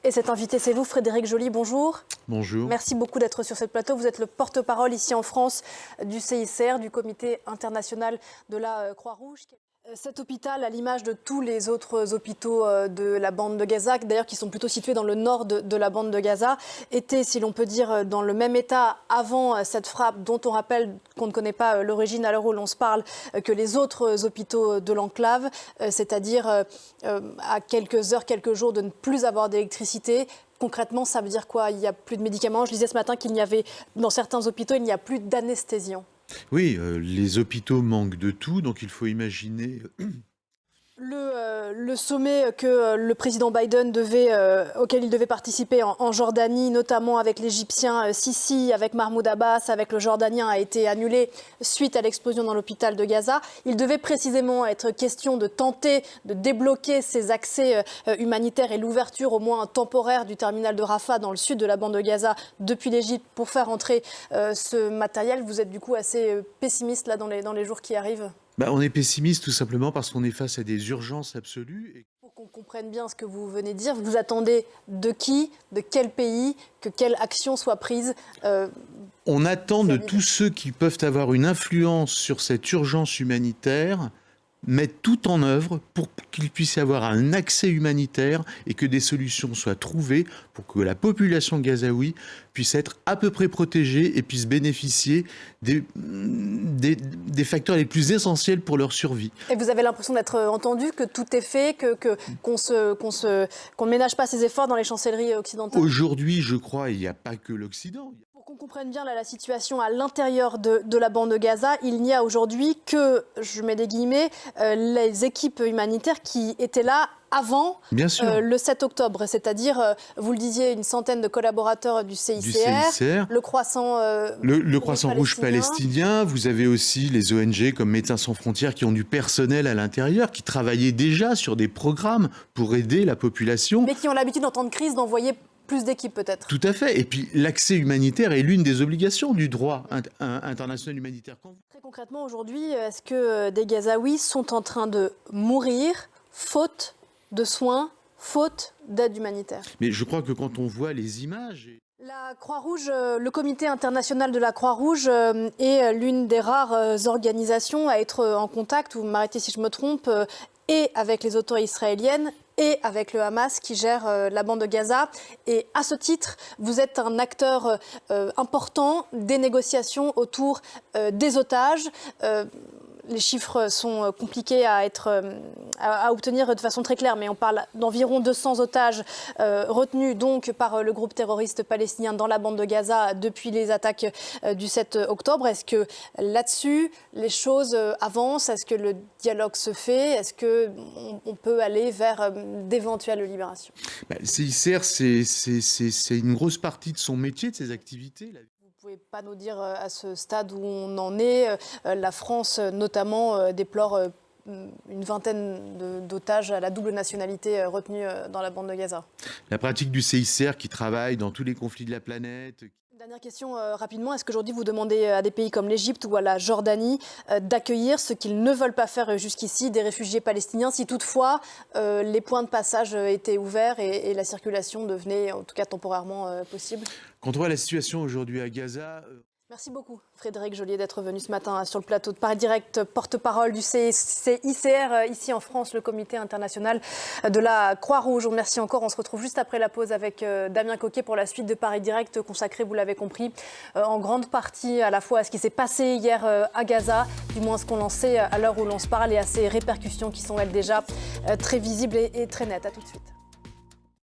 Et cet invité, c'est vous, Frédéric Joly, bonjour. Bonjour. Merci beaucoup d'être sur ce plateau. Vous êtes le porte-parole ici en France du CICR, du Comité international de la Croix-Rouge. Cet hôpital, à l'image de tous les autres hôpitaux de la bande de Gaza, d'ailleurs qui sont plutôt situés dans le nord de la bande de Gaza, était, si l'on peut dire, dans le même état avant cette frappe, dont on rappelle qu'on ne connaît pas l'origine à l'heure où l'on se parle, que les autres hôpitaux de l'enclave, c'est-à-dire à quelques heures, quelques jours de ne plus avoir d'électricité. Concrètement, ça veut dire quoi? Il n'y a plus de médicaments. Je disais ce matin qu'il n'y avait, dans certains hôpitaux, il n'y a plus d'anesthésiants. Oui, les hôpitaux manquent de tout, donc il faut imaginer... Le sommet que le président Biden auquel il devait participer en Jordanie, notamment avec l'Égyptien Sisi, avec Mahmoud Abbas, avec le Jordanien, a été annulé suite à l'explosion dans l'hôpital de Gaza. Il devait précisément être question de tenter de débloquer ces accès humanitaires et l'ouverture au moins temporaire du terminal de Rafah dans le sud de la bande de Gaza depuis l'Égypte pour faire entrer ce matériel. Vous êtes du coup assez pessimiste là dans les jours qui arrivent? On est pessimiste tout simplement parce qu'on est face à des urgences absolues. Pour qu'on comprenne bien ce que vous venez de dire, vous attendez de qui, de quel pays, que quelle action soit prise On attend de tous ceux qui peuvent avoir une influence sur cette urgence humanitaire, mettre tout en œuvre pour qu'il puisse y avoir un accès humanitaire et que des solutions soient trouvées pour que la population gazaoui puisse être à peu près protégée et puisse bénéficier des facteurs les plus essentiels pour leur survie. Et vous avez l'impression d'être entendu, que tout est fait, qu'on ne ménage pas ses efforts dans les chancelleries occidentales? Aujourd'hui, je crois, il n'y a pas que l'Occident. Pour qu'on comprenne bien la situation à l'intérieur de la bande de Gaza, il n'y a aujourd'hui que, je mets des guillemets, les équipes humanitaires qui étaient là avant le 7 octobre, c'est-à-dire, vous le disiez, une centaine de collaborateurs du CICR, le Croissant, le Croissant Rouge palestinien. Vous avez aussi les ONG comme Médecins sans frontières qui ont du personnel à l'intérieur, qui travaillaient déjà sur des programmes pour aider la population. Mais qui ont l'habitude en temps de crise d'envoyer plus d'équipes peut-être. Tout à fait. Et puis l'accès humanitaire est l'une des obligations du droit international humanitaire. Très concrètement, aujourd'hui, est-ce que des Gazaouis sont en train de mourir faute de soins, faute d'aide humanitaire? Mais je crois que quand on voit les images... La Croix-Rouge, le Comité international de la Croix-Rouge est l'une des rares organisations à être en contact, vous m'arrêtez si je me trompe, et avec les autorités israéliennes et avec le Hamas qui gère la bande de Gaza. Et à ce titre, vous êtes un acteur important des négociations autour des otages. Les chiffres sont compliqués à obtenir de façon très claire, mais on parle d'environ 200 otages retenus donc par le groupe terroriste palestinien dans la bande de Gaza depuis les attaques du 7 octobre. Est-ce que là-dessus, les choses avancent? Est-ce que le dialogue se fait? Est-ce qu'on peut aller vers d'éventuelles libérations? Le CICR, c'est une grosse partie de son métier, de ses activités. Vous ne pouvez pas nous dire à ce stade où on en est. La France, notamment, déplore une vingtaine d'otages à la double nationalité retenus dans la bande de Gaza. La pratique du CICR qui travaille dans tous les conflits de la planète. Dernière question rapidement. Est-ce qu'aujourd'hui vous demandez à des pays comme l'Égypte ou à la Jordanie d'accueillir ce qu'ils ne veulent pas faire jusqu'ici, des réfugiés palestiniens, si toutefois les points de passage étaient ouverts et la circulation devenait en tout cas temporairement possible? Quand on voit la situation aujourd'hui à Gaza... Merci beaucoup Frédéric Joly d'être venu ce matin sur le plateau de Paris Direct, porte-parole du CICR ici en France, le Comité international de la Croix-Rouge. Merci encore, on se retrouve juste après la pause avec Damien Coquet pour la suite de Paris Direct, consacré, vous l'avez compris, en grande partie à la fois à ce qui s'est passé hier à Gaza, du moins ce qu'on en sait à l'heure où l'on se parle, et à ces répercussions qui sont elles déjà très visibles et très nettes. À tout de suite.